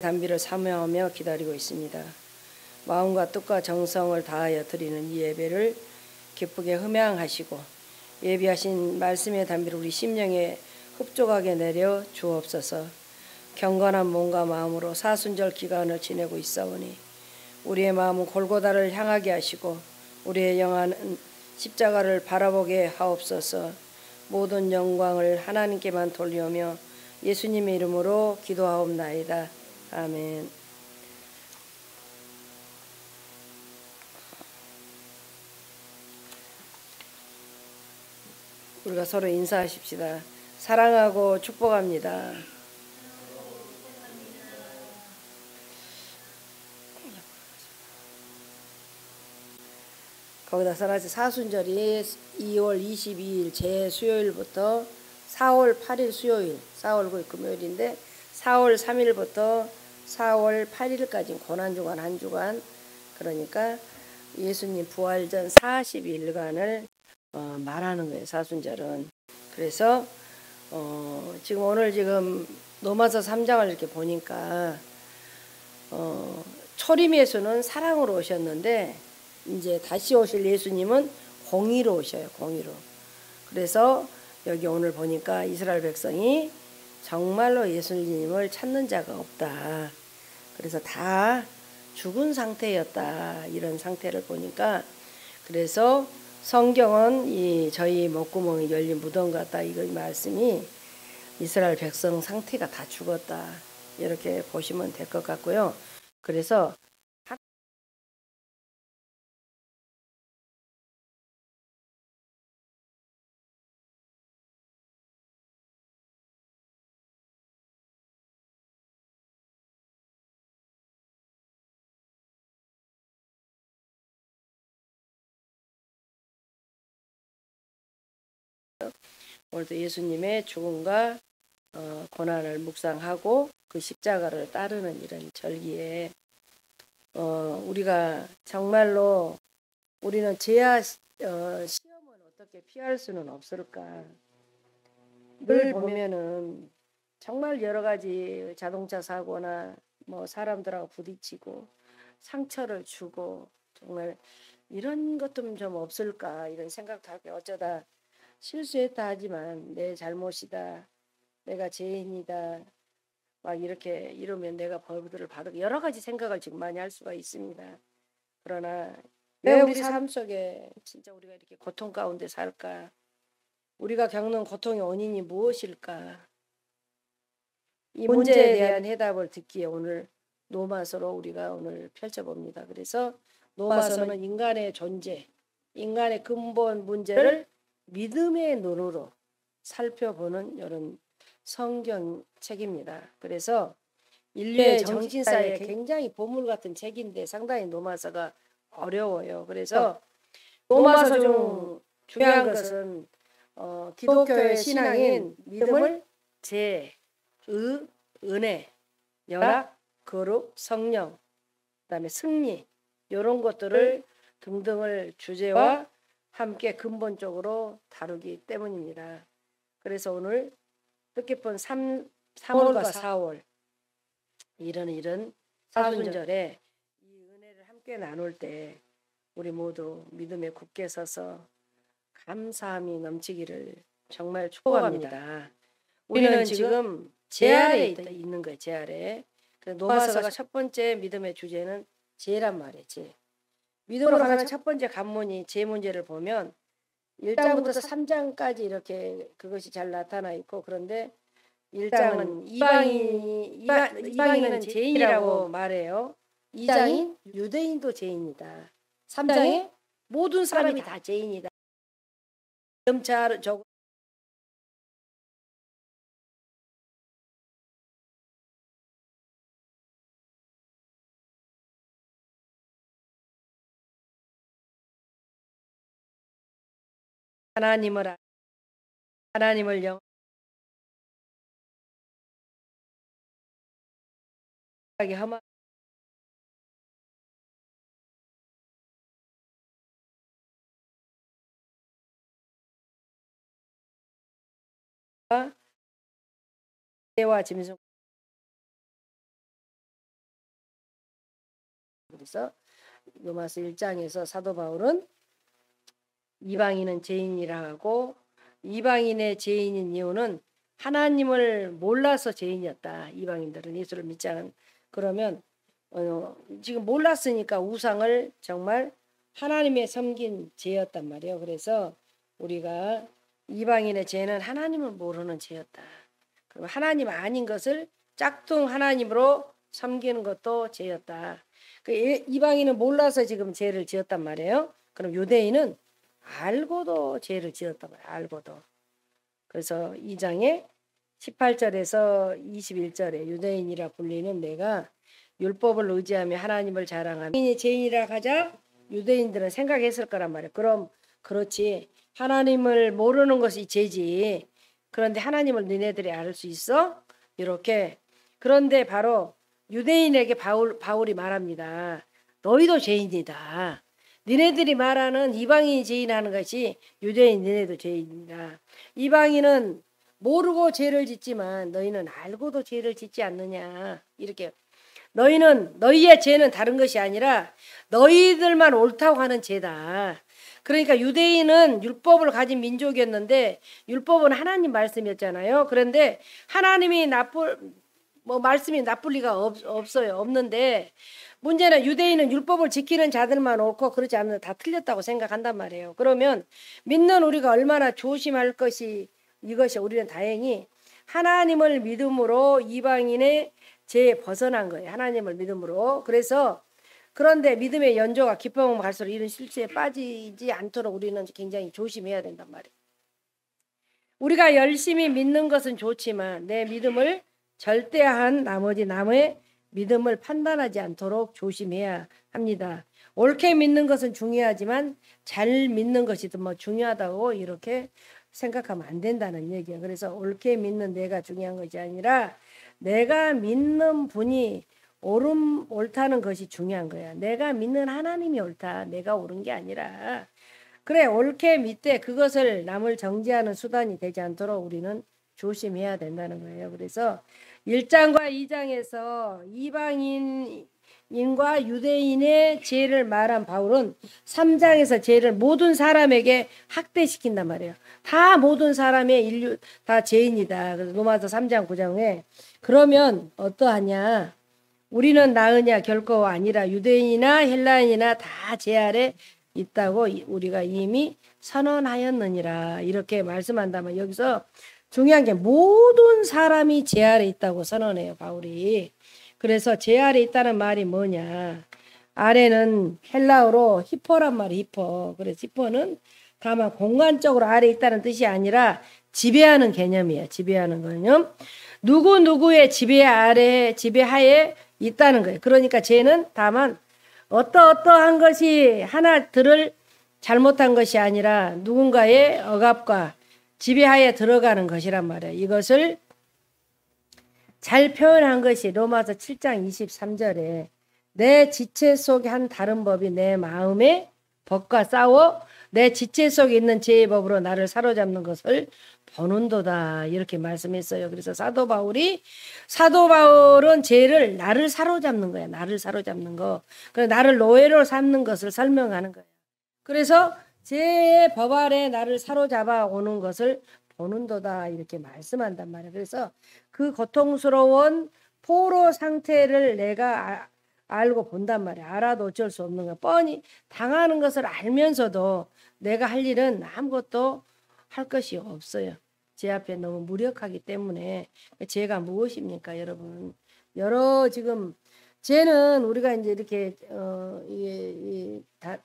단비를 사모하며 기다리고 있습니다. 마음과 뜻과 정성을 다하여 드리는 이 예배를 기쁘게 흠양하시고 예비하신 말씀의 단비를 우리 심령에 흡족하게 내려 주옵소서. 경건한 몸과 마음으로 사순절 기간을 지내고 있사오니 우리의 마음은 골고다를 향하게 하시고 우리의 영안은 십자가를 바라보게 하옵소서. 모든 영광을 하나님께만 돌리오며 예수님의 이름으로 기도하옵나이다. 아멘. 우리가 서로 인사하십시다. 사랑하고 축복합니다. 거기다 써놨지. 사순절이 2월 22일 제 수요일부터 4월 8일 수요일, 4월 9일 금요일인데 4월 3일부터 4월 8일까지 고난주간 한 주간, 그러니까 예수님 부활 전 40일간을 말하는 거예요. 사순절은. 그래서 지금 오늘 로마서 3장을 이렇게 보니까 초림 예수는 사랑으로 오셨는데 이제 다시 오실 예수님은 공의로 오셔요. 공의로. 그래서 여기 오늘 보니까 이스라엘 백성이 정말로 예수님을 찾는 자가 없다. 그래서 다 죽은 상태였다. 이런 상태를 보니까, 그래서 성경은 저희 목구멍이 열린 무덤 같다. 이 말씀이 이스라엘 백성 상태가 다 죽었다. 이렇게 보시면 될 것 같고요. 그래서 오늘도 예수님의 죽음과 고난을 묵상하고 그 십자가를 따르는 이런 절기에 우리가 정말로 우리는 시험은 어떻게 피할 수는 없을까. 늘 보면은 정말 여러 가지 자동차 사고나 뭐 사람들하고 부딪히고 상처를 주고 정말 이런 것 좀 없을까 이런 생각도 하고, 어쩌다 실수했다 하지만 내 잘못이다, 내가 죄인이다, 막 이렇게 이러면 내가 벌들을 받고 여러 가지 생각을 지금 많이 할 수가 있습니다. 그러나 왜 우리 삶 속에 진짜 우리가 이렇게 고통 가운데 살까? 우리가 겪는 고통의 원인이 무엇일까? 이 문제에 대한 해답을 듣기에 오늘 로마서로 우리가 오늘 펼쳐봅니다. 그래서 로마서는 인간의 존재, 인간의 근본 문제를 믿음의 눈으로 살펴보는 이런 성경책입니다. 그래서 인류의 정신사에 굉장히 보물 같은 책인데 상당히 로마서가 어려워요. 그래서 로마서 중 중요한 것은 기독교의 신앙인 믿음을 은혜, 연합, 거룩, 성령, 그다음에 승리, 이런 것들을 등등을 주제와 함께 근본적으로 다루기 때문입니다. 그래서 오늘 뜻깊은 3월과 4월 이런 사순절에 이 은혜를 함께 나눌 때 우리 모두 믿음에 굳게 서서 감사함이 넘치기를 정말 축복합니다. 우리는 지금 제 아래에 있는 거예요. 제 아래. 로마서가 첫 번째 믿음의 주제는 죄란 말이에요. 죄. 믿음으로 가는 첫 번째 관문이 죄 문제를 보면 1장부터 3장까지 이렇게 그것이 잘 나타나 있고, 그런데 1장은 이방인은 죄인이라고 말해요. 2장인 유대인도 죄인이다. 3장에 모든 사람이 다 죄인이다. 점차 하나님을 영하게 험한 때와 짐승 그래서 로마서 1장에서 사도 바울은 이방인은 죄인이라 하고 이방인의 죄인인 이유는 하나님을 몰라서 죄인이었다. 이방인들은 예수를 믿지 않은. 그러면 지금 몰랐으니까 우상을 정말 하나님의 섬긴 죄였단 말이에요. 그래서 우리가 이방인의 죄는 하나님을 모르는 죄였다. 그럼 하나님 아닌 것을 짝퉁 하나님으로 섬기는 것도 죄였다. 이방인은 몰라서 지금 죄를 지었단 말이에요. 그럼 유대인은 알고도 죄를 지었단 말이에요. 알고도. 그래서 2장에 18절에서 21절에 유대인이라 불리는 내가 율법을 의지하며 하나님을 자랑하며 죄인이라 하자 유대인들은 생각했을 거란 말이에요. 그럼 그렇지. 하나님을 모르는 것이 죄지. 그런데 하나님을 너네들이 알 수 있어? 이렇게. 그런데 바로 유대인에게 바울이 말합니다. 너희도 죄인이다. 너네들이 말하는 이방인이 죄인하는 것이 유대인 너네도 죄인이다. 이방인은 모르고 죄를 짓지만 너희는 알고도 죄를 짓지 않느냐. 이렇게. 너희의 죄는 다른 것이 아니라 너희들만 옳다고 하는 죄다. 그러니까 유대인은 율법을 가진 민족이었는데 율법은 하나님 말씀이었잖아요. 그런데 하나님이 말씀이 나쁠 리가 없어요. 없는데 문제는 유대인은 율법을 지키는 자들만 옳고 그렇지 않는 다 틀렸다고 생각한단 말이에요. 그러면 믿는 우리가 얼마나 조심할 것이 이것이 우리는 다행히 하나님을 믿음으로 이방인의 죄에 벗어난 거예요. 하나님을 믿음으로. 그래서 그런데 믿음의 연조가 깊어오면 갈수록 이런 실수에 빠지지 않도록 우리는 굉장히 조심해야 된단 말이에요. 우리가 열심히 믿는 것은 좋지만 내 믿음을 절대한 나머지 남의 믿음을 판단하지 않도록 조심해야 합니다. 옳게 믿는 것은 중요하지만 잘 믿는 것이 더 중요하다고 이렇게 생각하면 안 된다는 얘기예요. 그래서 옳게 믿는 내가 중요한 것이 아니라 내가 믿는 분이 옳다는 것이 중요한 거야. 내가 믿는 하나님이 옳다. 내가 옳은 게 아니라. 그래, 옳게 믿되 그것을 남을 정죄하는 수단이 되지 않도록 우리는 조심해야 된다는 거예요. 그래서 1장과 2장에서 이방인과 유대인의 죄를 말한 바울은 3장에서 죄를 모든 사람에게 확대시킨단 말이에요. 다 모든 사람의 인류 다 죄인이다. 그래서 로마서 3장 9장에 그러면 어떠하냐? 우리는 나으냐? 결코 아니라 유대인이나 헬라인이나 다 죄 아래 있다고 우리가 이미 선언하였느니라. 이렇게 말씀한다면 여기서 중요한 게 모든 사람이 죄 아래 있다고 선언해요. 바울이. 그래서 죄 아래 있다는 말이 뭐냐? 아래는 헬라어로 히포란 말이 히포. 그래서 히포는 다만 공간적으로 아래 있다는 뜻이 아니라 지배하는 개념이에요. 지배하는 개념. 누구누구의 지배하에 있다는 거예요. 그러니까 죄는 다만 어떠한 것이 하나들을 잘못한 것이 아니라 누군가의 억압과 지배하에 들어가는 것이란 말이에요. 이것을 잘 표현한 것이 로마서 7장 23절에 내 지체 속에 한 다른 법이 내 마음의 법과 싸워 내 지체 속에 있는 죄의 법으로 나를 사로잡는 것을 보는도다. 이렇게 말씀했어요. 그래서 사도 바울은 죄를 나를 사로잡는 거야. 나를 사로잡는 거. 그래서 나를 노예로 삼는 것을 설명하는 거예요. 그래서 죄의 법 아래 나를 사로잡아 오는 것을 보는도다. 이렇게 말씀한단 말이에요. 그래서 그 고통스러운 포로 상태를 내가 알고 본단 말이에요. 알아도 어쩔 수 없는 거야. 뻔히 당하는 것을 알면서도 내가 할 일은 아무것도 할 것이 없어요. 죄 앞에 너무 무력하기 때문에. 죄가 무엇입니까, 여러분? 지금 죄는 우리가 이제 이렇게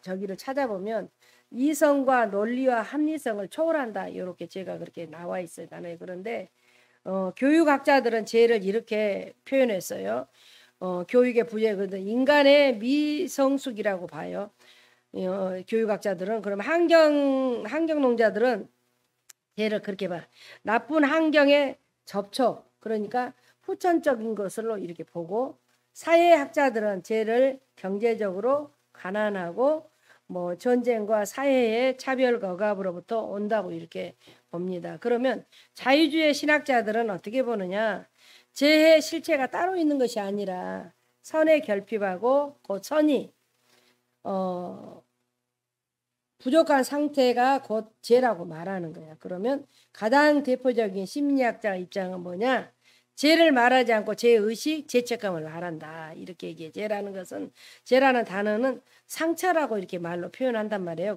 저기를 찾아보면 이성과 논리와 합리성을 초월한다. 이렇게 죄가 그렇게 나와 있어요, 단어에. 그런데 교육학자들은 죄를 이렇게 표현했어요. 교육의 부재, 인간의 미성숙이라고 봐요. 교육학자들은. 그럼 환경농자들은 죄를 그렇게 봐. 나쁜 환경에 접촉, 그러니까 후천적인 것으로 이렇게 보고, 사회학자들은 죄를 경제적으로 가난하고 전쟁과 사회의 차별과 억압으로부터 온다고 이렇게 봅니다. 그러면 자유주의 신학자들은 어떻게 보느냐? 죄의 실체가 따로 있는 것이 아니라 선에 결핍하고 그 선이 부족한 상태가 곧 죄라고 말하는 거야. 그러면 가장 대표적인 심리학자 입장은 뭐냐? 죄를 말하지 않고 죄의식, 죄책감을 말한다. 이렇게 얘기해. 죄라는 것은, 죄라는 단어는 상처라고 이렇게 말로 표현한단 말이에요.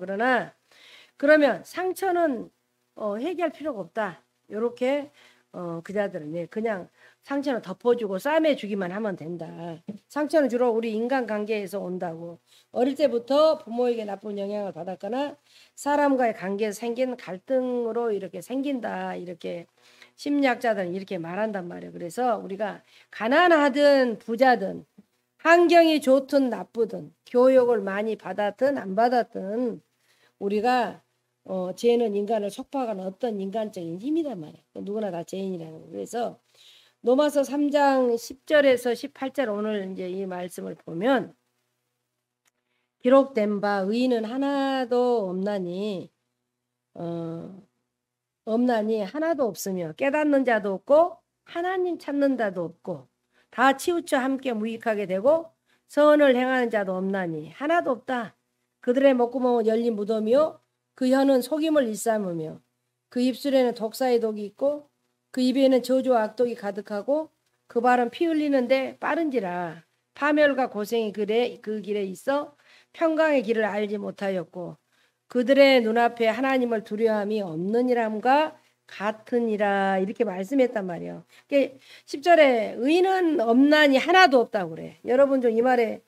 그러면 상처는 해결할 필요가 없다. 이렇게 그자들은 그냥 상처는 덮어주고 싸매주기만 하면 된다. 상처는 주로 우리 인간관계에서 온다고. 어릴 때부터 부모에게 나쁜 영향을 받았거나 사람과의 관계에서 생긴 갈등으로 이렇게 생긴다. 이렇게 심리학자들은 이렇게 말한단 말이에요. 그래서 우리가 가난하든 부자든 환경이 좋든 나쁘든 교육을 많이 받았든 안 받았든 우리가 죄는 인간을 속박하는 어떤 인간적인 힘이란 말이에요. 누구나 다 죄인이라는 거예요. 그래서 로마서 3장 10절에서 18절 오늘 이제 이 말씀을 보면 기록된 바 의인은 하나도 없나니 하나도 없으며 깨닫는 자도 없고 하나님 찾는 자도 없고 다 치우쳐 함께 무익하게 되고 선을 행하는 자도 없나니 하나도 없다. 그들의 목구멍은 열린 무덤이요 그 혀는 속임을 일삼으며 그 입술에는 독사의 독이 있고 그 입에는 저주와 악독이 가득하고 그 발은 피 흘리는데 빠른지라 파멸과 고생이 그 길에 있어 평강의 길을 알지 못하였고 그들의 눈앞에 하나님을 두려움이 없느니람과 같으니라 이렇게 말씀했단 말이에요. 10절에 의인은 없나니 하나도 없다고 그래. 여러분 좀 이 말에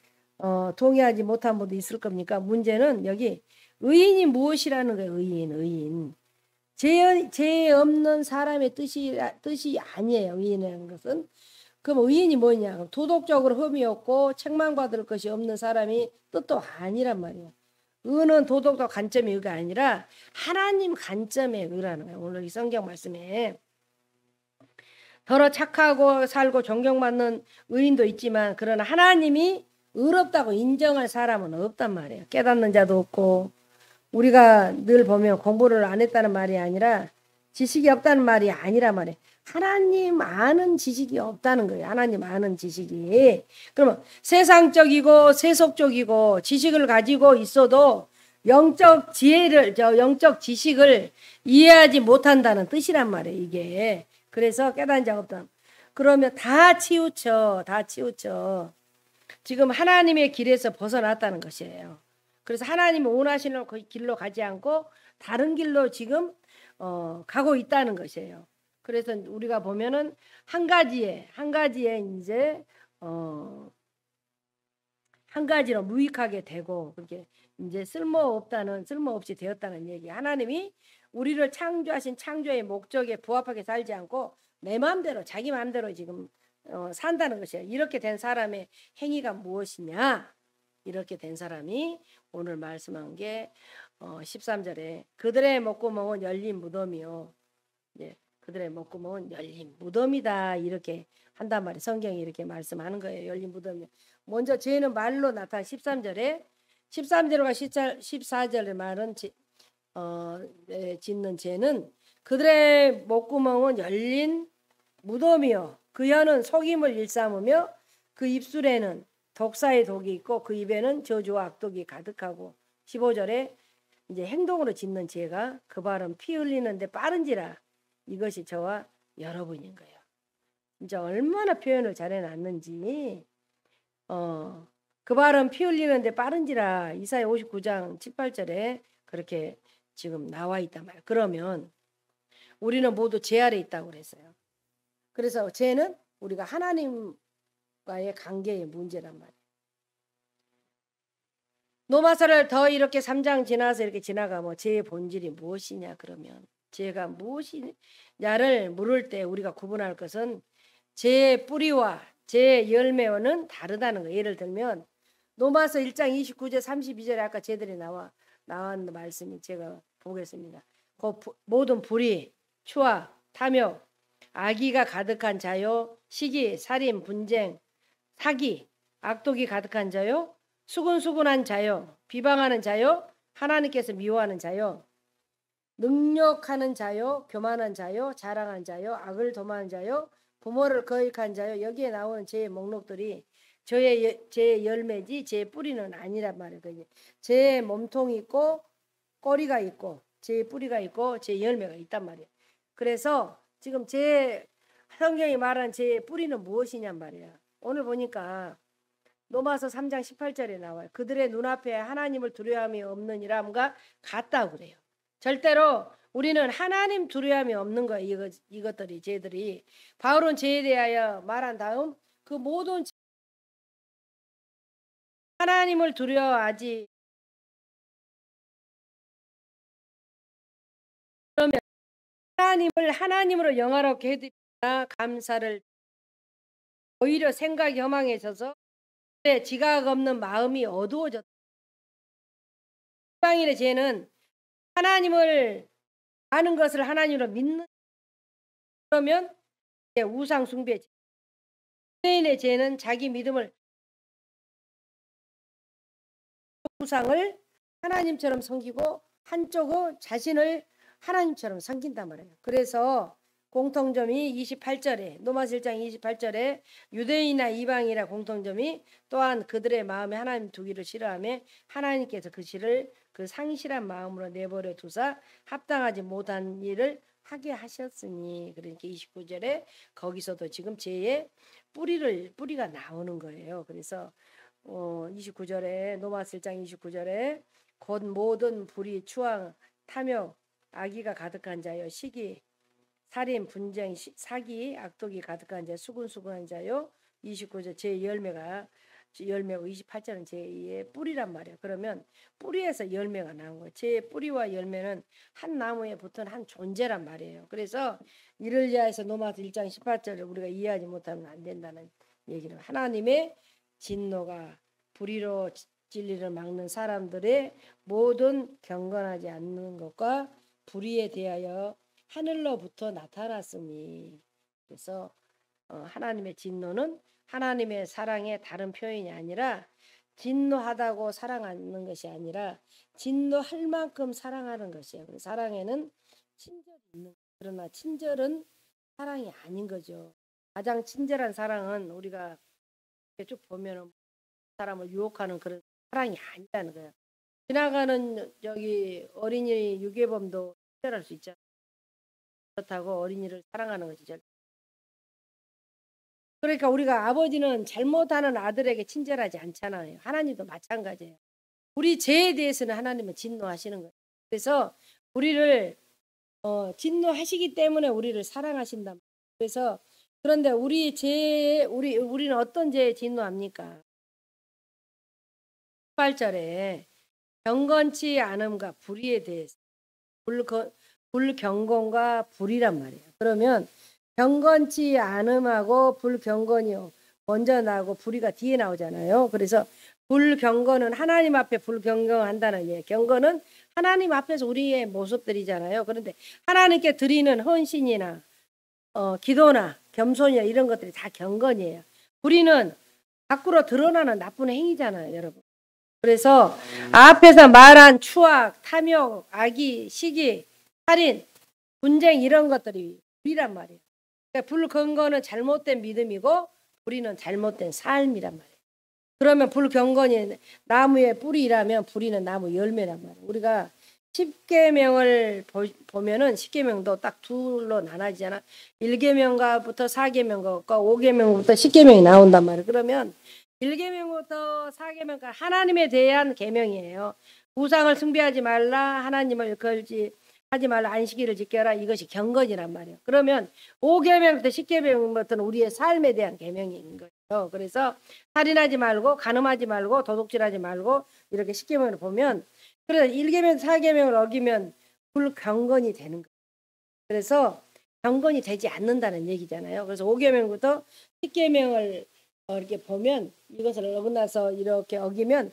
동의하지 못한 분도 있을 겁니까? 문제는 여기 의인이 무엇이라는 거예요. 의인. 죄 없는 사람의 뜻이 아니에요. 의인이라는 것은. 그럼 의인이 뭐냐? 도덕적으로 흠이 없고 책망받을 것이 없는 사람이 뜻도 아니란 말이에요. 의는 도덕적 관점의 의가 아니라 하나님 관점의 의라는 거예요. 오늘 이 성경 말씀에 더러 착하고 살고 존경받는 의인도 있지만 그러나 하나님이 의롭다고 인정할 사람은 없단 말이에요. 깨닫는 자도 없고 우리가 늘 보면 공부를 안 했다는 말이 아니라 지식이 없다는 말이 아니란 말이에요. 하나님 아는 지식이 없다는 거예요. 하나님 아는 지식이. 그러면 세상적이고 세속적이고 지식을 가지고 있어도 영적 지식을 이해하지 못한다는 뜻이란 말이에요. 이게. 그래서 깨달은 자가 없다. 그러면 다 치우쳐. 지금 하나님의 길에서 벗어났다는 것이에요. 그래서 하나님이 원하시는 그 길로 가지 않고 다른 길로 지금 가고 있다는 것이에요. 그래서 우리가 보면은 한 가지에 이제 한 가지로 무익하게 되고 그렇게 이제 쓸모없이 되었다는 얘기. 하나님이 우리를 창조하신 창조의 목적에 부합하게 살지 않고 내 마음대로 자기 마음대로 지금 산다는 것이에요. 이렇게 된 사람의 행위가 무엇이냐? 이렇게 된 사람이 오늘 말씀한 게 13절에 그들의 목구멍은 열린 무덤이요. 예, 그들의 목구멍은 열린 무덤이다. 이렇게 한단 말이에요. 성경이 이렇게 말씀하는 거예요. 열린 무덤이요. 먼저 죄는 말로 나타난 13절에 13절과 14절의 말은 짓는 죄는 그들의 목구멍은 열린 무덤이요. 그 혀는 속임을 일삼으며 그 입술에는 독사의 독이 있고 그 입에는 저주와 악독이 가득하고 15절에 이제 행동으로 짓는 죄가 그 발은 피 흘리는데 빠른지라 이것이 저와 여러분인 거예요. 진짜 얼마나 표현을 잘해놨는지 그 발은 피 흘리는데 빠른지라 이사야 59장 7, 8절에 그렇게 지금 나와 있단 말이에요. 그러면 우리는 모두 죄 아래 있다고 그랬어요. 그래서 죄는 우리가 하나님과의 관계의 문제란 말이에요. 노마서를 더 이렇게 3장 지나서 이렇게 지나가면 죄의 본질이 무엇이냐 그러면 죄가 무엇이냐를 물을 때 우리가 구분할 것은 죄의 뿌리와 죄의 열매와는 다르다는 거예요. 예를 들면 노마서 1장 29절 32절에 아까 죄들이 나왔는 말씀이 제가 보겠습니다. 모든 불의, 추악, 탐욕, 악의가 가득한 자요, 시기, 살인, 분쟁, 사기, 악독이 가득한 자요, 수근수근한 자요, 비방하는 자요, 하나님께서 미워하는 자요, 능욕하는 자요, 교만한 자요, 자랑한 자요, 악을 도모하는 자요, 부모를 거역한 자요. 여기에 나오는 죄의 목록들이 제 열매지 제 뿌리는 아니란 말이에요. 제 몸통이 있고 꼬리가 있고 제 뿌리가 있고 제 열매가 있단 말이에요. 그래서 지금 제 성경이 말한 제 뿌리는 무엇이냔 말이야. 오늘 보니까 로마서 3장 18절에 나와요. 그들의 눈앞에 하나님을 두려움이 없느니라함과 같다고 그래요. 절대로 우리는 하나님 두려움이 없는 거예요. 이것들이 쟤들이. 바울은 죄에 대하여 말한 다음 그 모든 하나님을 두려워하지. 그러면 하나님을 하나님으로 영화롭게 해드리나 감사를 오히려 생각이 허망해져서 지각 없는 마음이 어두워졌다. 이방인의 죄는 하나님을 아는 것을 하나님으로 믿는, 그러면 우상 숭배. 유대인의 죄는 자기 믿음을 우상을 하나님처럼 섬기고 한쪽은 자신을 하나님처럼 섬긴단 말이에요. 그래서 공통점이 28절에 로마서 1장 28절에 유대인이나 이방이나 공통점이 또한 그들의 마음에 하나님 두기를 싫어하며 하나님께서 그 실을 그 상실한 마음으로 내버려 두사 합당하지 못한 일을 하게 하셨으니. 그러니까 29절에 거기서도 지금 죄의 뿌리가 나오는 거예요. 그래서 29절에 로마서 1장 29절에 곧 모든 불의 추앙 탐욕 악의가 가득한 자요 시기 살인 분쟁 사기 악독이 가득한 자 수군수군한 자요. 29절 제 열매고 28절은 제의 뿌리란 말이에요. 그러면 뿌리에서 열매가 나온 거예요. 제 뿌리와 열매는 한 나무에 붙은 한 존재란 말이에요. 그래서 이를 위하여서 로마서 1장 18절을 우리가 이해하지 못하면 안 된다는 얘기는, 하나님의 진노가 불의로 진리를 막는 사람들의 모든 경건하지 않는 것과 불의에 대하여 하늘로부터 나타났으니. 그래서 하나님의 진노는 하나님의 사랑의 다른 표현이 아니라 진노하다고 사랑하는 것이 아니라 진노할 만큼 사랑하는 것이에요. 사랑에는 친절이 있는 거예요. 그러나 친절은 사랑이 아닌 거죠. 가장 친절한 사랑은 우리가 쭉 보면 사람을 유혹하는 그런 사랑이 아니라는 거예요. 지나가는 저기 어린이 유괴범도 친절할 수 있잖아요. 그렇다고 어린이를 사랑하는 것이 절대. 그러니까 우리가 아버지는 잘못하는 아들에게 친절하지 않잖아요. 하나님도 마찬가지예요. 우리 죄에 대해서는 하나님은 진노하시는 거예요. 그래서 우리를 진노하시기 때문에 우리를 사랑하신다. 그래서 그런데 우리는 어떤 죄에 진노합니까? 18절에 경건치 않음과 불의에 대해서 불경건과 불의란 말이에요. 그러면 경건치 않음하고 불경건이 먼저 나오고 불의가 뒤에 나오잖아요. 그래서 불경건은 하나님 앞에 불경건한다는 얘기예요. 경건은 하나님 앞에서 우리의 모습들이잖아요. 그런데 하나님께 드리는 헌신이나 기도나 겸손이나 이런 것들이 다 경건이에요. 불의는 밖으로 드러나는 나쁜 행위잖아요, 여러분. 그래서 앞에서 말한 추악, 탐욕, 악의, 시기, 살인, 분쟁 이런 것들이 불의란 말이에요. 그러니까 불경건은 잘못된 믿음이고 불의는 잘못된 삶이란 말이에요. 그러면 불경건이 나무의 뿌리라면 불의는 나무 열매란 말이에요. 우리가 10계명을 보면은 10계명도 딱 둘로 나눠지잖아. 1계명과부터 4계명과 5계명부터 10계명이 나온단 말이에요. 그러면 1계명부터 4계명까지 하나님에 대한 계명이에요. 우상을 숭배하지 말라, 하나님을 걸지 하지 말라, 안식일을 지켜라, 이것이 경건이란 말이에요. 그러면 5계명부터 10계명부터는 우리의 삶에 대한 계명인 거예요. 그래서 살인하지 말고 간음하지 말고 도둑질하지 말고 이렇게 10계명을 보면, 그래서 1계명 4계명을 어기면 불경건이 되는 거예요. 그래서 경건이 되지 않는다는 얘기잖아요. 그래서 5계명부터 10계명을 이렇게 보면 이것을 어긋나서 이렇게 어기면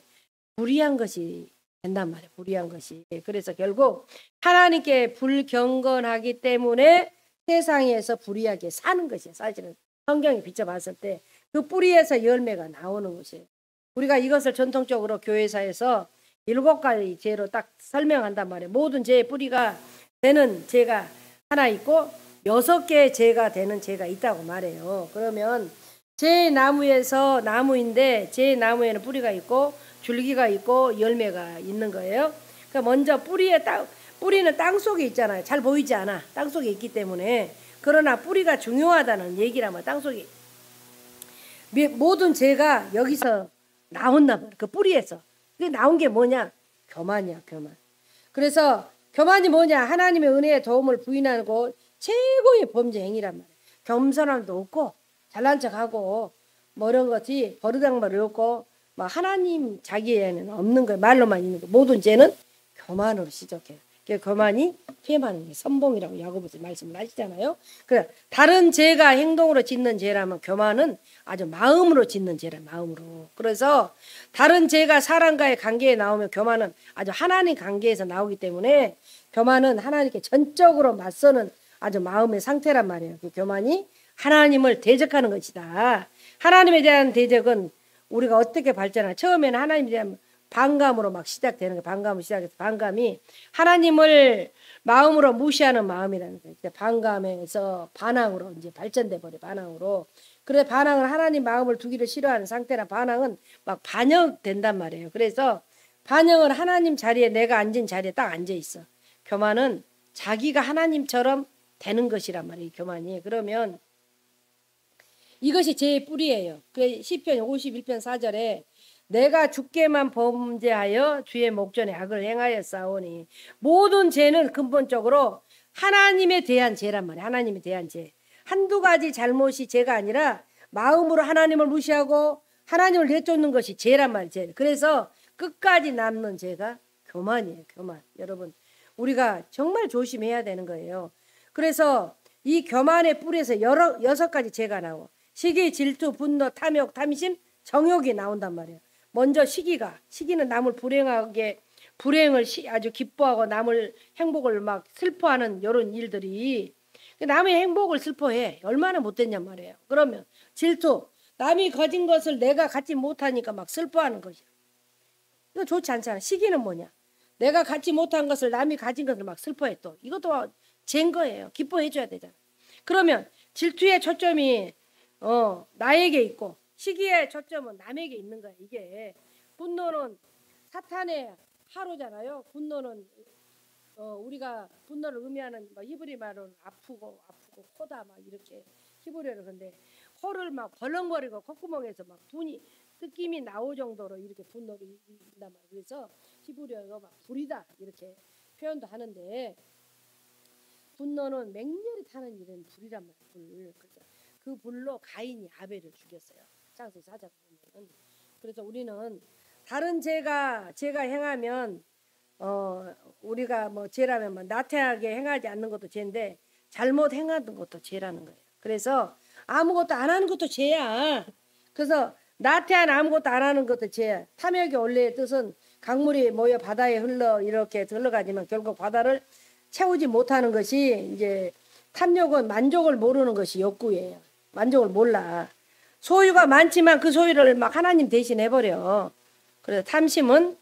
불의한 것이 된단 말이에요. 불의한 것이. 그래서 결국 하나님께 불경건하기 때문에 세상에서 불의하게 사는 것이에요. 사실은 성경에 비춰봤을 때 그 뿌리에서 열매가 나오는 것이에요. 우리가 이것을 전통적으로 교회사에서 7가지 죄로 딱 설명한단 말이에요. 모든 죄의 뿌리가 되는 죄가 하나 있고 6개의 죄가 되는 죄가 있다고 말해요. 그러면 제 나무에서 나무인데 제 나무에는 뿌리가 있고 줄기가 있고 열매가 있는 거예요. 그러니까 먼저 뿌리는 땅 속에 있잖아요. 잘 보이지 않아. 땅 속에 있기 때문에. 그러나 뿌리가 중요하다는 얘기라면 땅 속에 모든 죄가 여기서 나온단 말이야. 그 뿌리에서. 그게 나온 게 뭐냐? 교만이야, 교만. 그래서 교만이 뭐냐? 하나님의 은혜의 도움을 부인하고 최고의 범죄 행위란 말이야. 겸손함도 없고 잘난 척하고 뭐 이런 것이 버르장머리 없고 뭐 하나님 자기에는 없는 거예요. 말로만 있는 거. 모든 죄는 교만으로 시작해요. 교만이 퇴마하는 게 선봉이라고 야고보서 말씀을 하시잖아요. 그래 다른 죄가 행동으로 짓는 죄라면 교만은 아주 마음으로 짓는 죄라 마음으로. 그래서 다른 죄가 사람과의 관계에 나오면 교만은 아주 하나님 관계에서 나오기 때문에 교만은 하나님께 전적으로 맞서는 아주 마음의 상태란 말이에요. 그 교만이 하나님을 대적하는 것이다. 하나님에 대한 대적은 우리가 어떻게 발전하나 처음에는 하나님에 대한 반감으로 막 시작되는 거예요. 반감으로 시작해서 반감이 하나님을 마음으로 무시하는 마음이라는 거예요. 반감에서 반항으로 이제 발전돼 버려. 반항으로. 그래 반항은 하나님 마음을 두기를 싫어하는 상태라 반항은 막 반역된단 말이에요. 그래서 반역은 하나님 자리에 내가 앉은 자리에 딱 앉아 있어. 교만은 자기가 하나님처럼 되는 것이란 말이에요. 교만이. 그러면 이것이 죄의 뿌리예요. 그 시편 51편 4절에 내가 주께만 범죄하여 주의 목전에 악을 행하여 싸우니 모든 죄는 근본적으로 하나님에 대한 죄란 말이에요. 하나님에 대한 죄. 한두 가지 잘못이 죄가 아니라 마음으로 하나님을 무시하고 하나님을 내쫓는 것이 죄란 말이에요. 그래서 끝까지 남는 죄가 교만이에요. 교만. 여러분 우리가 정말 조심해야 되는 거예요. 그래서 이 교만의 뿌리에서 6가지 죄가 나와. 시기, 질투, 분노, 탐욕, 탐심, 정욕이 나온단 말이에요. 먼저 시기는 남을 불행을 아주 기뻐하고 남을 행복을 막 슬퍼하는 이런 일들이 남의 행복을 슬퍼해. 얼마나 못됐냔 말이에요. 그러면 질투, 남이 가진 것을 내가 갖지 못하니까 막 슬퍼하는 것이야. 이거 좋지 않잖아. 시기는 뭐냐? 내가 갖지 못한 것을 남이 가진 것을 막 슬퍼해 또. 이것도 죄인 거예요. 기뻐해줘야 되잖아. 그러면 질투의 초점이 나에게 있고 시기의 초점은 남에게 있는 거야. 이게 분노는 사탄의 하루잖아요. 분노는 우리가 분노를 의미하는 뭐 히브리 말은 아프고 코다 막 이렇게 히브리어로 근데 코를 막 벌렁거리고 콧구멍에서 막 느낌이 나올 정도로 이렇게 분노를 일으킨단 말이에요. 그래서 히브리어가 막 불이다 이렇게 표현도 하는데 분노는 맹렬히 타는 일은 불이란 말이에요. 불. 그 불로 가인이 아벨을 죽였어요. 창세기 4장 보면. 그래서 우리는 다른 죄가 행하면 우리가 뭐 죄라면 뭐 나태하게 행하지 않는 것도 죄인데 잘못 행하는 것도 죄라는 거예요. 그래서 아무것도 안 하는 것도 죄야. 그래서 나태한 아무것도 안 하는 것도 죄야. 탐욕의 원래의 뜻은 강물이 모여 바다에 이렇게 흘러가지만 결국 바다를 채우지 못하는 것이 이제 탐욕은 만족을 모르는 것이 욕구예요. 만족을 몰라. 소유가 많지만 그 소유를 막 하나님 대신 해버려. 그래서 탐심은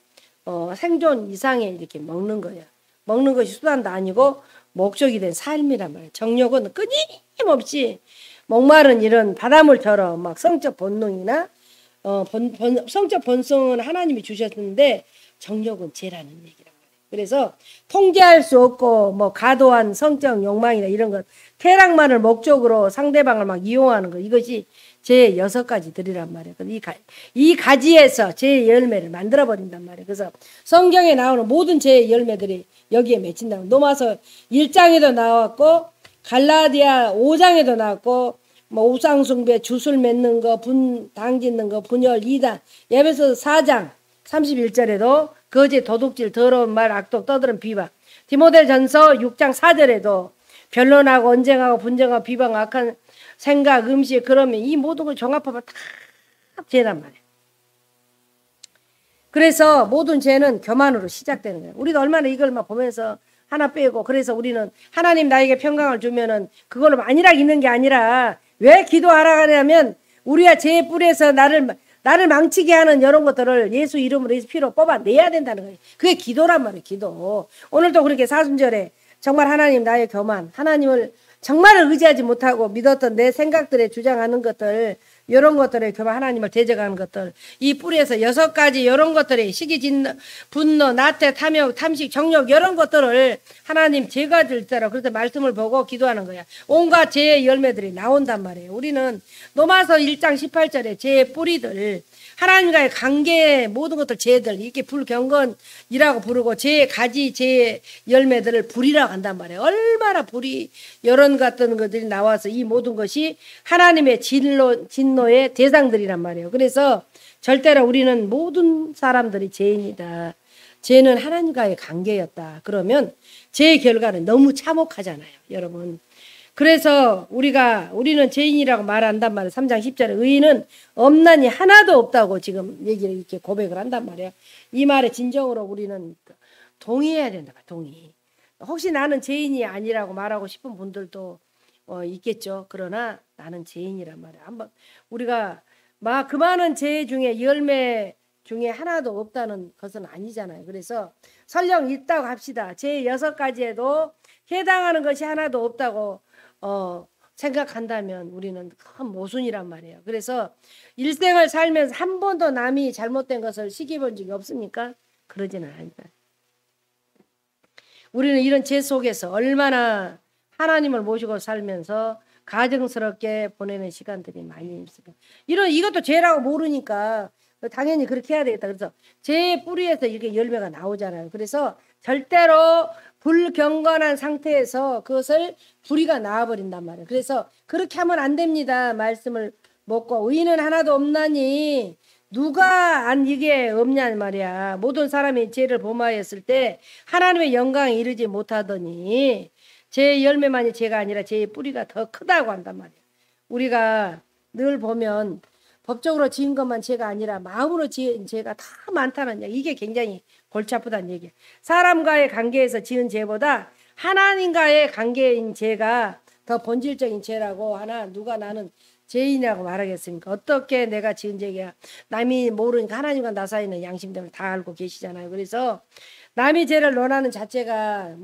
생존 이상에 이렇게 먹는 거예요. 먹는 것이 수단도 아니고 목적이 된 삶이란 말이에요. 정욕은 끊임없이 목마른 이런 바닷물처럼 막 성적 본능이나 성적 본성은 하나님이 주셨는데 정욕은 죄라는 얘기란 말이에요. 그래서 통제할 수 없고 뭐 과도한 성적 욕망이나 이런 것 쾌락만을 목적으로 상대방을 막 이용하는 것 이것이 죄의 6가지들이란 말이에요. 이 가지에서 죄의 열매를 만들어 버린단 말이에요. 그래서 성경에 나오는 모든 죄의 열매들이 여기에 맺힌다고. 로마서 1장에도 나왔고 갈라디아 5장에도 나왔고 뭐 우상숭배, 주술 맺는 거, 당 짓는 거, 분열, 이단, 에베소서 4장 31절에도 거짓, 도둑질, 더러운 말, 악독, 떠드는 비방. 디모데전서 6장 4절에도 변론하고 언쟁하고 분쟁하고 비방, 악한 생각, 음식 그러면 이 모든 걸 종합하면 다 죄란 말이에요. 그래서 모든 죄는 교만으로 시작되는 거예요. 우리가 얼마나 이걸 막 보면서 하나 빼고 그래서 우리는 하나님 나에게 평강을 주면은 그걸로 안일하게 있는 게 아니라 왜 기도하라 하냐면 우리가 죄의 뿌리에서 나를 망치게 하는 이런 것들을 예수 이름으로 예수 피로 뽑아내야 된다는 거예요. 그게 기도란 말이에요. 기도. 오늘도 그렇게 사순절에 정말 하나님 나의 교만 하나님을 정말 의지하지 못하고 믿었던 내 생각들에 주장하는 것들 이런 것들에 교만 하나님을 대적하는 것들, 이 뿌리에서 6가지 이런 것들이 시기, 분노, 나태, 탐욕, 탐식, 정욕 이런 것들을 하나님 제거할 때라 그래서 말씀을 보고 기도하는 거야. 온갖 죄의 열매들이 나온단 말이에요. 우리는 로마서 1장 18절에 죄의 뿌리들, 하나님과의 관계의 모든 것들 죄들 이렇게 불경건이라고 부르고 죄의 가지 죄의 열매들을 불이라고 한단 말이에요. 얼마나 불이 이런 같은 것들이 나와서 이 모든 것이 하나님의 진노의 대상들이란 말이에요. 그래서 절대로 우리는 모든 사람들이 죄인이다. 죄는 하나님과의 관계였다. 그러면 죄의 결과는 너무 참혹하잖아요, 여러분. 그래서 우리는 죄인이라고 말한단 말이에요. 3장 10절에 의인은 없나니 하나도 없다고 지금 얘기를 이렇게 고백을 한단 말이에요. 이 말에 진정으로 우리는 동의해야 된다. 동의. 혹시 나는 죄인이 아니라고 말하고 싶은 분들도 있겠죠. 그러나 나는 죄인이란 말이에요. 한번 우리가 그 많은 죄 중에 열매 중에 하나도 없다는 것은 아니잖아요. 그래서 설령 있다고 합시다. 죄 6가지에도 해당하는 것이 하나도 없다고 생각한다면 우리는 큰 모순이란 말이에요. 그래서 일생을 살면서 한 번도 남이 잘못된 것을 시기본 적이 없습니까? 그러지는 않아요. 우리는 이런 죄 속에서 얼마나 하나님을 모시고 살면서 가정스럽게 보내는 시간들이 많이 있어요. 이것도 죄라고 모르니까 당연히 그렇게 해야 되겠다. 그래서 죄의 뿌리에서 이렇게 열매가 나오잖아요. 그래서 절대로 불경건한 상태에서 그것을 불이가 나와버린단 말이에요. 그래서 그렇게 하면 안 됩니다. 말씀을 먹고 의인은 하나도 없나니 누가 이게 없냐 말이야. 모든 사람이 죄를 범하였을 때 하나님의 영광에 이르지 못하더니 죄의 열매만이 죄가 아니라 죄의 뿌리가 더 크다고 한단 말이야. 우리가 늘 보면 법적으로 지은 것만 죄가 아니라 마음으로 지은 죄가 다 많다는 얘기. 이게 굉장히 골치 아프다는 얘기야. 사람과의 관계에서 지은 죄보다 하나님과의 관계인 죄가 더 본질적인 죄라고 하나 누가 나는 죄인이라고 말하겠습니까? 어떻게 내가 지은 죄야. 남이 모르니까 하나님과 나 사이는 양심 때문에 다 알고 계시잖아요. 그래서 남이 죄를 논하는 자체가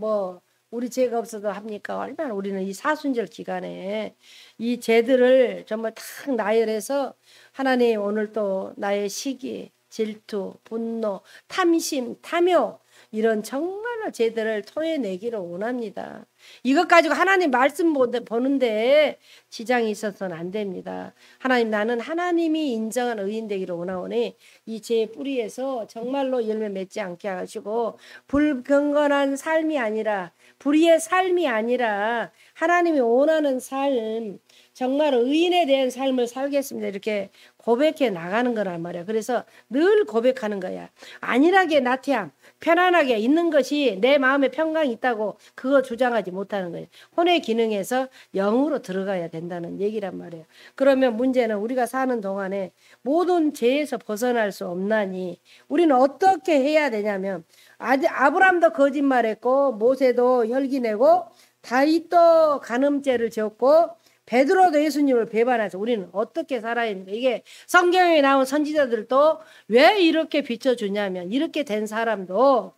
우리 죄가 없어도 합니까? 얼마나 우리는 이 사순절 기간에 이 죄들을 정말 탁 나열해서 하나님 오늘 또 나의 시기, 질투, 분노, 탐심, 탐욕 이런 정말로 죄들을 토해내기를 원합니다. 이것 가지고 하나님 말씀 보는데 지장이 있어서는 안 됩니다. 하나님 나는 하나님이 인정한 의인 되기를 원하오니 이 죄의 뿌리에서 정말로 열매 맺지 않게 하시고 불경건한 삶이 아니라 불의의 삶이 아니라 하나님이 원하는 삶 정말 의인에 대한 삶을 살겠습니다. 이렇게 고백해 나가는 거란 말이야. 그래서 늘 고백하는 거야. 안일하게 나태함, 편안하게 있는 것이 내 마음에 평강이 있다고 그거 주장하지 못하는 거예요. 혼의 기능에서 영으로 들어가야 된다는 얘기란 말이에요. 그러면 문제는 우리가 사는 동안에 모든 죄에서 벗어날 수 없나니 우리는 어떻게 해야 되냐면 아브람도 거짓말했고 모세도 혈기내고 다윗도 간음죄를 지었고 베드로도 예수님을 배반해서 우리는 어떻게 살아야 합니까? 이게 성경에 나온 선지자들도 왜 이렇게 비춰주냐면 이렇게 된 사람도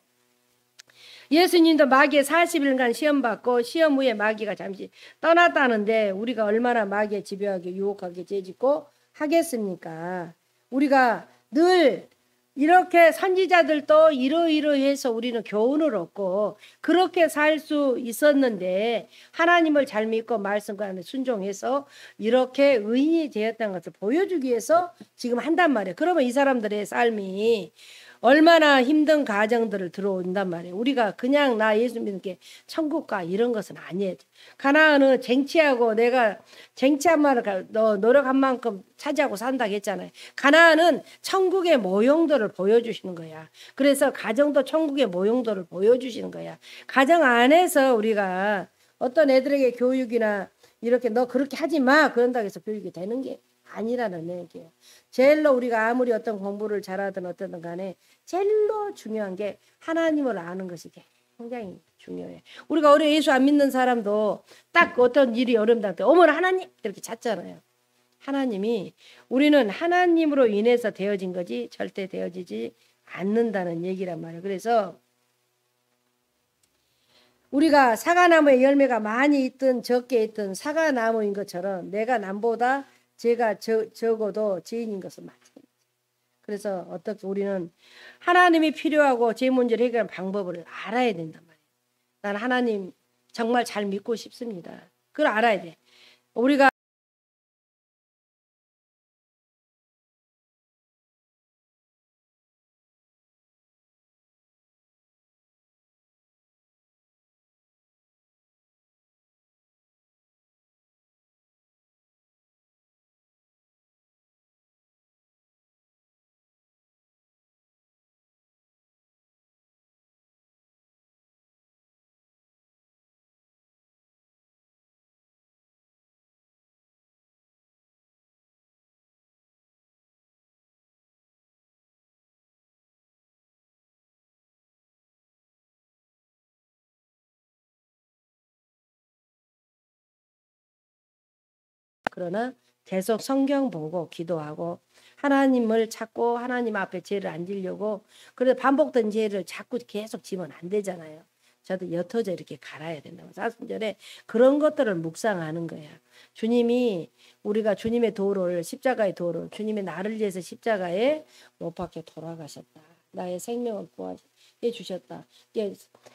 예수님도 마귀에 40일간 시험받고 시험 후에 마귀가 잠시 떠났다는데 우리가 얼마나 마귀에 집요하게 유혹하게 죄짓고 하겠습니까? 우리가 늘 이렇게 선지자들도 이러이러해서 우리는 교훈을 얻고 그렇게 살 수 있었는데 하나님을 잘 믿고 말씀과 순종해서 이렇게 의인이 되었다는 것을 보여주기 위해서 지금 한단 말이에요. 그러면 이 사람들의 삶이 얼마나 힘든 가정들을 들어온단 말이에요. 우리가 그냥 나 예수 믿는 게 천국 가 이런 것은 아니에요. 가나안은 쟁취하고 내가 쟁취한 말을 노력한 만큼 차지하고 산다고 했잖아요. 가나안은 천국의 모형도를 보여주시는 거야. 그래서 가정도 천국의 모형도를 보여주시는 거야. 가정 안에서 우리가 어떤 애들에게 교육이나 이렇게 너 그렇게 하지 마 그런다고 해서 교육이 되는 게 아니라는 얘기예요. 제일로 우리가 아무리 어떤 공부를 잘하든 어떻든 간에 제일로 중요한 게 하나님을 아는 것이 굉장히 중요해. 우리가 어려 예수 안 믿는 사람도 딱 어떤 일이 어렵다 때 어머나 하나님 이렇게 찾잖아요. 하나님이 우리는 하나님으로 인해서 되어진 거지 절대 되어지지 않는다는 얘기란 말이에요. 그래서 우리가 사과나무의 열매가 많이 있든 적게 있든 사과나무인 것처럼 내가 남보다 제가 적어도 죄인인 것은 마찬가지. 그래서 어떻게 우리는 하나님이 필요하고 제 문제를 해결하는 방법을 알아야 된단 말이에요. 난 하나님 정말 잘 믿고 싶습니다. 그걸 알아야 돼. 우리가 그러나 계속 성경 보고 기도하고 하나님을 찾고 하나님 앞에 죄를 안 지려고 그래 반복된 죄를 자꾸 계속 지면 안 되잖아요. 저도 옅어져 이렇게 갈아야 된다고. 사순절에 그런 것들을 묵상하는 거야. 주님이 우리가 주님의 도를 십자가의 도를 주님의 나를 위해서 십자가에 못 박혀 돌아가셨다. 나의 생명을 구해 주셨다.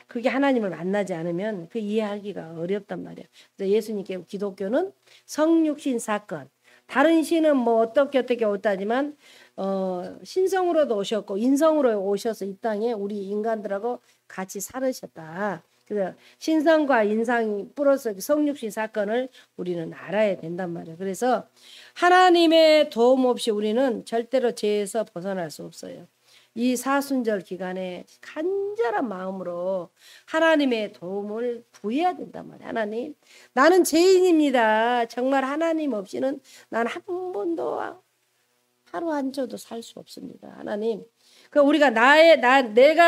그게 하나님을 만나지 않으면 그 이해하기가 어렵단 말이야. 그래서 예수님께 기독교는 성육신 사건. 다른 신은 뭐 어떻게 왔다지만 신성으로도 오셨고 인성으로 오셔서 이 땅에 우리 인간들하고 같이 살으셨다. 그래서 신성과 인상이 플러스 성육신 사건을 우리는 알아야 된단 말이에요. 그래서 하나님의 도움 없이 우리는 절대로 죄에서 벗어날 수 없어요. 이 사순절 기간에 간절한 마음으로 하나님의 도움을 구해야 된단 말이에요. 하나님, 나는 죄인입니다. 정말 하나님 없이는 난 한 번도 하루 한 조도 살 수 없습니다. 하나님, 그 우리가 내가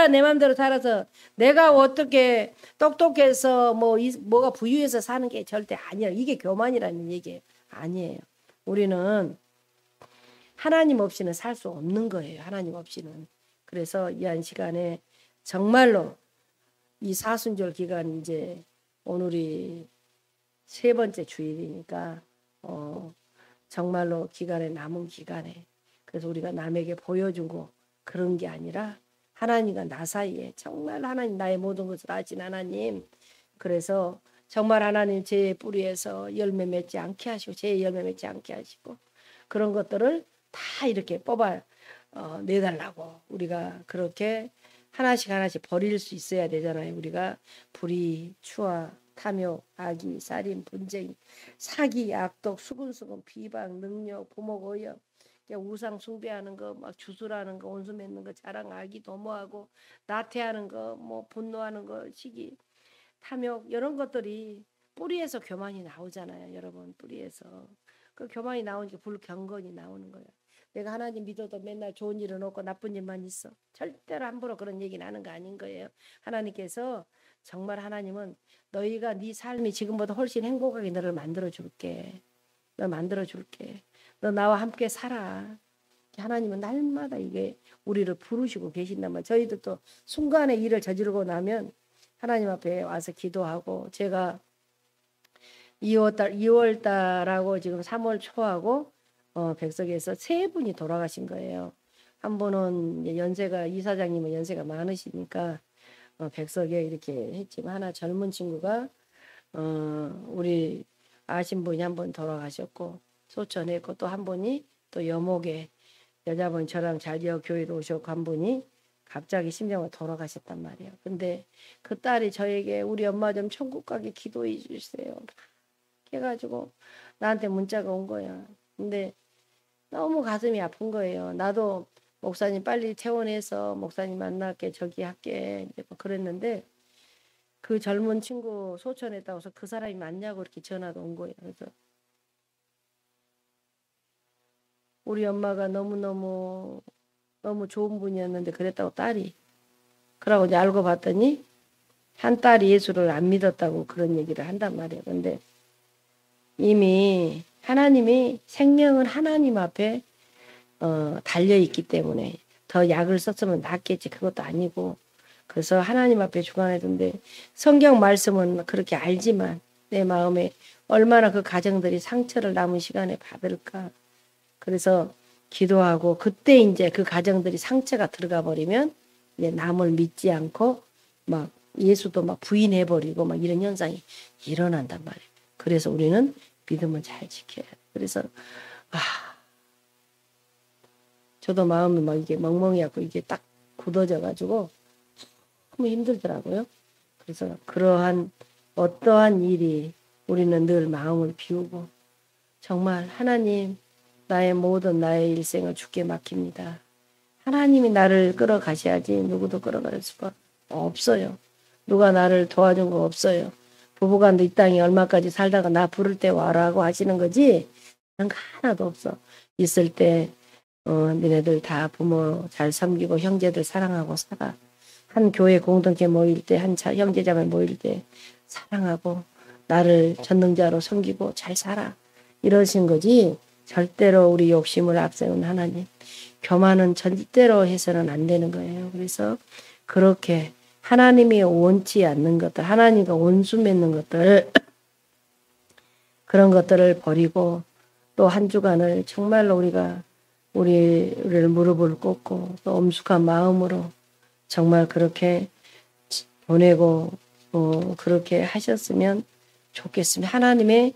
내 마음대로 살아서 내가 어떻게 똑똑해서 뭐가 부유해서 사는 게 절대 아니에요. 이게 교만이라는 얘기예요. 아니에요. 우리는 하나님 없이는 살 수 없는 거예요. 하나님 없이는. 그래서 이 한 시간에 정말로 이 사순절 기간 이제 오늘이 세 번째 주일이니까 정말로 기간에 남은 기간에 그래서 우리가 남에게 보여주고 그런 게 아니라 하나님과 나 사이에 정말 하나님 나의 모든 것을 아신 하나님 그래서 정말 하나님 제 뿌리에서 열매 맺지 않게 하시고 제 열매 맺지 않게 하시고 그런 것들을 다 이렇게 뽑아 내달라고 우리가 그렇게 하나씩 버릴 수 있어야 되잖아요. 우리가 불의, 추와, 탐욕, 악의, 살인, 분쟁, 사기, 악독, 수근수근, 비방, 능력, 부목, 오역, 우상 숭배하는 거, 막 주술하는 거, 온수 맺는 거, 자랑, 악의, 도모하고 나태하는 거, 뭐 분노하는 거, 시기, 탐욕 이런 것들이 뿌리에서 교만이 나오잖아요. 여러분 뿌리에서 그 교만이 나오니까 불경건이 나오는 거예요. 내가 하나님 믿어도 맨날 좋은 일은 없고 나쁜 일만 있어. 절대로 함부로 그런 얘기는 하는 거 아닌 거예요. 하나님께서 정말 하나님은 너희가 네 삶이 지금보다 훨씬 행복하게 너를 만들어줄게. 너 만들어줄게. 너 나와 함께 살아. 하나님은 날마다 이게 우리를 부르시고 계신단 말이에요. 저희도 또 순간에 일을 저지르고 나면 하나님 앞에 와서 기도하고 제가 2월달하고 지금 3월 초하고 백석에서 세 분이 돌아가신 거예요. 한 분은 연세가 이사장님은 연세가 많으시니까 백석에 이렇게 했지만 하나 젊은 친구가 우리 아신 분이 한 분 돌아가셨고 소천했고 또 한 분이 또 여목에 여자분 저랑 잘 지어 교회로 오셨고 한 분이 갑자기 심장으로 돌아가셨단 말이에요. 근데 그 딸이 저에게 우리 엄마 좀 천국 가게 기도해 주세요. 해가지고 나한테 문자가 온 거야. 근데 너무 가슴이 아픈 거예요. 나도 목사님 빨리 퇴원해서 목사님 만날게 저기 할게 그랬는데 그 젊은 친구 소천했다고 해서 그 사람이 맞냐고 이렇게 전화가 온 거예요. 그래서 우리 엄마가 너무 좋은 분이었는데 그랬다고 딸이 그러고 이제 알고 봤더니 한 딸이 예수를 안 믿었다고 그런 얘기를 한단 말이에요. 근데 이미 하나님이 생명은 하나님 앞에 달려있기 때문에 더 약을 썼으면 낫겠지. 그것도 아니고 그래서 하나님 앞에 주관해둔데 성경 말씀은 그렇게 알지만 내 마음에 얼마나 그 가정들이 상처를 남은 시간에 받을까. 그래서 기도하고 그때 이제 그 가정들이 상처가 들어가 버리면 이제 남을 믿지 않고 막 예수도 막 부인해 버리고 막 이런 현상이 일어난단 말이에요. 그래서 우리는 믿음을 잘 지켜야 돼. 그래서 저도 마음이 막 이게 멍멍이하고 이게 딱 굳어져 가지고 너무 힘들더라고요. 그래서 그러한 어떠한 일이 우리는 늘 마음을 비우고 정말 하나님 나의 모든 나의 일생을 주께 맡깁니다. 하나님이 나를 끌어가셔야지 누구도 끌어갈 수가 없어요. 누가 나를 도와준 거 없어요. 부부간도 이 땅에 얼마까지 살다가 나 부를 때 와라고 하시는 거지 그런 거 하나도 없어. 있을 때 니네들 다 부모 잘 섬기고 형제들 사랑하고 살아. 한 교회 공동체 모일 때, 한 형제자매 모일 때 사랑하고 나를 전능자로 섬기고 잘 살아. 이러신 거지 절대로 우리 욕심을 앞세운 하나님. 교만은 절대로 해서는 안 되는 거예요. 그래서 그렇게 하나님이 원치 않는 것들, 하나님과 원수 맺는 것들 그런 것들을 버리고 또 한 주간을 정말로 우리가 우리를 무릎을 꿇고 또 엄숙한 마음으로 정말 그렇게 보내고 그렇게 하셨으면 좋겠습니다. 하나님의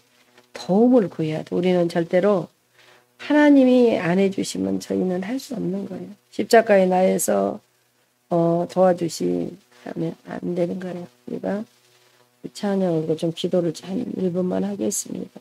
도움을 구해야 돼. 우리는 절대로 하나님이 안 해주시면 저희는 할 수 없는 거예요. 십자가에 나에서 도와주시면 안 되는 거예요. 우리가 찬양을 좀 기도를 한 1분만 하겠습니다.